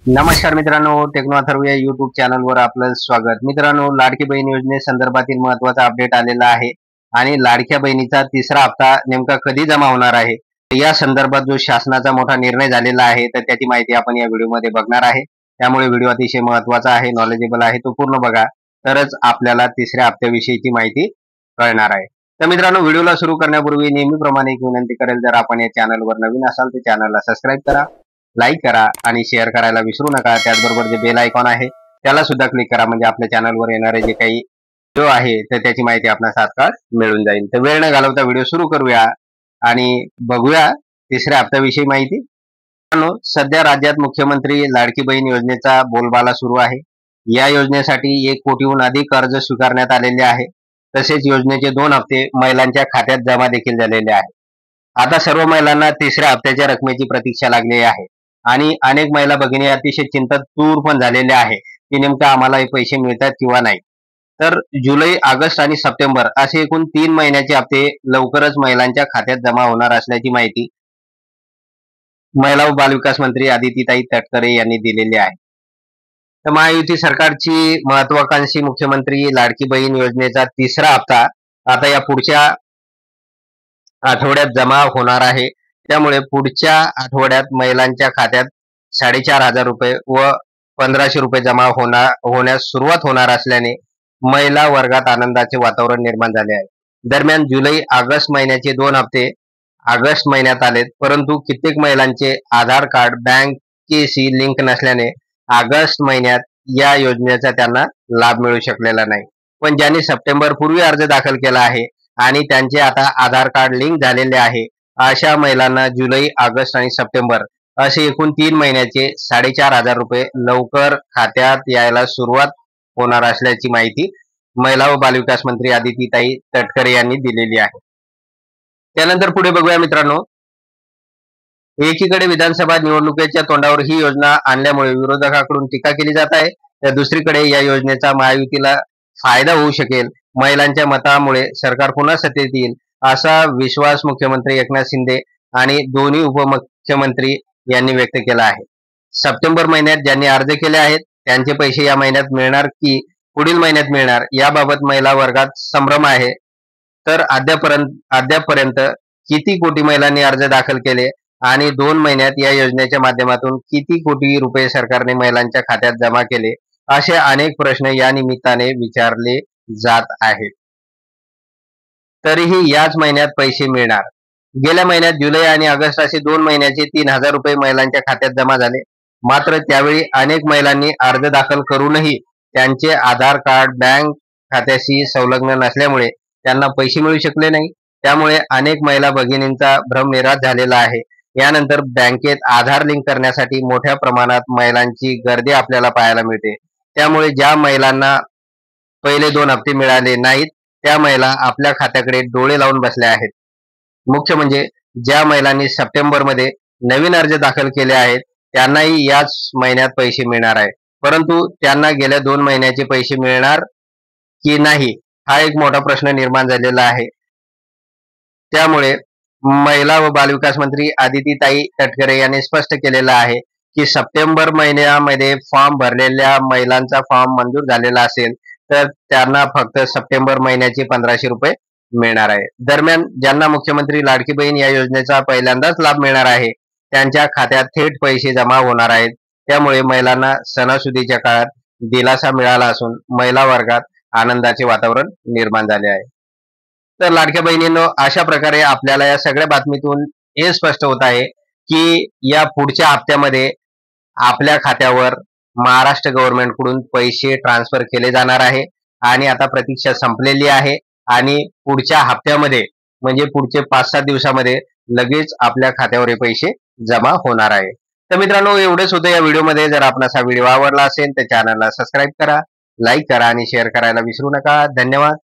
नमस्कार मित्रांनो, टेक्नो अथर्व या युट्यूब चॅनलवर आपलं स्वागत। मित्रांनो, लाडकी बहीण योजनेसंदर्भातील महत्त्वाचा अपडेट आलेला आहे आणि लाडक्या बहिणीचा तिसरा हप्ता नेमका कधी जमा होणार आहे या संदर्भात जो शासनाचा मोठा निर्णय झालेला आहे तर त्याची माहिती आपण या व्हिडिओमध्ये बघणार आहे। त्यामुळे व्हिडिओ अतिशय महत्त्वाचा आहे, नॉलेजेबल आहे, तो पूर्ण बघा, तरच आपल्याला तिसऱ्या हप्त्याविषयीची माहिती कळणार आहे। तर मित्रांनो, व्हिडिओला सुरू करण्यापूर्वी नेहमीप्रमाणे एक विनंती करेल, जर आपण या चॅनलवर नवीन असाल तर चॅनलला सबस्क्राईब करा, लाईक करा आणि शेअर करायला विसरू नका। त्याचबरोबर जे बेल आयकॉन आहे त्याला सुद्धा क्लिक करा, म्हणजे आपल्या चॅनलवर येणारे जे काही व्हिडिओ आहे तर त्याची माहिती आपल्याला तात्काळ मिळून जाईल। तर वेळ न घालवता व्हिडिओ सुरू करूया आणि बघूया तिसऱ्या हप्त्याविषयी माहिती। सध्या राज्यात मुख्यमंत्री लाडकी बहीण योजनेचा बोलबाला सुरू आहे। या योजनेसाठी 1 कोटीहून अधिक अर्ज स्वीकारण्यात आलेले आहे। तसेच योजनेचे 2 हप्ते महिलांच्या खात्यात जमा देखील झालेले आहे। आता सर्व महिलांना तिसऱ्या हप्त्याच्या रकमेची प्रतीक्षा लागली आहे आणि अनेक महिला भगिनी अतिशय चिंतित तूर पण झालेले आहे की नेमका आम्हाला हे पैसे मिळतात किंवा नाही। तर जुलै, ऑगस्ट आणि सप्टेंबर असे एकूण 3 महिन्याचे हप्ते लवकरच महिलांच्या खात्यात जमा होणार असल्याची माहिती महिला व बालविकास मंत्री आदितीताई तटकरे यांनी दिलेली आहे। तर महायुती सरकारची महत्वाकांक्षी मुख्यमंत्री लाडकी बहीण योजनेचा तिसरा हप्ता आता या पुढच्या आठवड्यात जमा होणार आहे। त्यामुळे पुढच्या आठवड्यात महिलांच्या खात्यात 4,500 रुपये व 1,500 रुपये जमा होण्यास सुरुवात होणार असल्याने महिला वर्गात आनंदाचे वातावरण निर्माण झाले आहे। दरम्यान जुलै, ऑगस्ट महिन्याचे 2 हप्ते ऑगस्ट महिन्यात आलेत, परंतु कित्येक महिलांचे आधार कार्ड बँकेशी लिंक नसल्याने ऑगस्ट महिन्यात या योजनेचा त्यांना लाभ मिळू शकलेला नाही। पण ज्यांनी सप्टेंबर पूर्वी अर्ज दाखल केला आहे आणि त्यांचे आता आधार कार्ड लिंक झालेले आहे, अशा महिलांना जुलै, ऑगस्ट आणि सप्टेंबर असे एकूण 3 महिन्याचे 4,500 रुपये लवकर खात्यात यायला सुरुवात होणार असल्याची माहिती महिला व बालविकास मंत्री आदितीताई तटकरे यांनी दिलेली आहे। त्यानंतर पुढे बघूया मित्रांनो, एकीकडे विधानसभा निवडणुकीच्या तोंडावर ही योजना आणल्यामुळे विरोधकांकडून टीका केली जात आहे, तर दुसरीकडे या योजनेचा महायुतीला फायदा होऊ शकेल। महिलांच्या मतामुळे सरकार पुन्हा सत्तेत येईल असा विश्वास मुख्यमंत्री एकनाथ शिंदे आणि दोन्ही उपमुख्यमंत्री यांनी व्यक्त केला आहे। सप्टेंबर महिन्यात ज्यांनी अर्ज केले आहेत त्यांचे पैसे या महिन्यात मिळणार की पुढील महिन्यात मिळणार याबाबत महिला वर्गात संभ्रम आहे। तर अद्यापपर्यंत किती कोटी महिलांनी अर्ज दाखल केले आणि 2 महिन्यात या योजनेच्या माध्यमातून किती कोटी रुपये सरकारने महिलांच्या खात्यात जमा केले, असे अनेक प्रश्न या निमित्ताने विचारले जात आहेत। तरीही याच महिन्यात पैसे मिळणार। गेल्या महिन्यात जुलै आणि ऑगस्ट असे 2 महिन्याचे 3,000 रुपये महिलांच्या खात्यात जमा झाले, मात्र त्यावेळी अनेक महिलांनी अर्ज दाखल करूनही त्यांचे आधार कार्ड बँक खात्याशी संलग्न नसल्यामुळे त्यांना पैसे मिळू शकले नाही। त्यामुळे अनेक महिला भगिनींचा भ्रम निराश झालेला आहे। यानंतर बँकेत आधार लिंक करण्यासाठी मोठ्या प्रमाणात महिलांची गर्दी आपल्याला पाहायला मिळते। त्यामुळे ज्या महिलांना पहिले 2 हप्ते मिळाले नाहीत त्या महिला आपल्या खात्याकडे डोळे लावून बसल्या आहेत। मुख्य म्हणजे ज्या महिलांनी सप्टेंबरमध्ये नवीन अर्ज दाखल केले आहेत त्यांनाही याच महिन्यात पैसे मिळणार आहे, परंतु त्यांना गेल्या 2 महिन्याचे पैसे मिळणार की नाही हा एक मोठा प्रश्न निर्माण झालेला आहे। त्यामुळे महिला व बालविकास मंत्री आदितीताई तटकरे यांनी स्पष्ट केलेलं आहे की सप्टेंबर महिन्यामध्ये फॉर्म भरलेल्या महिलांचा फॉर्म मंजूर झालेला असेल तर त्यांना फक्त सप्टेंबर महिन्याचे 1,500 रुपये मिळणार आहे। दरम्यान ज्यांना मुख्यमंत्री लाडकी बहीण या योजनेचा पहिल्यांदाच लाभ मिळणार आहे त्यांच्या खात्यात थेट पैसे जमा होणार आहेत। त्यामुळे महिलांना सणासुदीच्या काळात दिलासा मिळाला असून महिला वर्गात आनंदाचे वातावरण निर्माण झाले आहे। तर लाडक्या बहिणींनो, अशा प्रकारे आपल्याला या सगळ्या बातमीतून हे स्पष्ट होत आहे की या पुढच्या हप्त्यामध्ये आपल्या खात्यावर महाराष्ट्र गव्हर्नमेंटकडून पैसे ट्रान्सफर केले जाणार आहे आणि आता प्रतीक्षा संपलेली आहे आणि पुढच्या हप्त्यामध्ये म्हणजे पुढचे 5-7 दिवसामध्ये लगेच आपल्या खात्यावर हे पैसे जमा होणार आहे। तर मित्रांनो, एवढेच होतं या व्हिडिओमध्ये। जर आपणास हा व्हिडिओ आवडला असेल तर चॅनलला सबस्क्राईब करा, लाईक करा आणि शेअर करायला विसरू नका। धन्यवाद।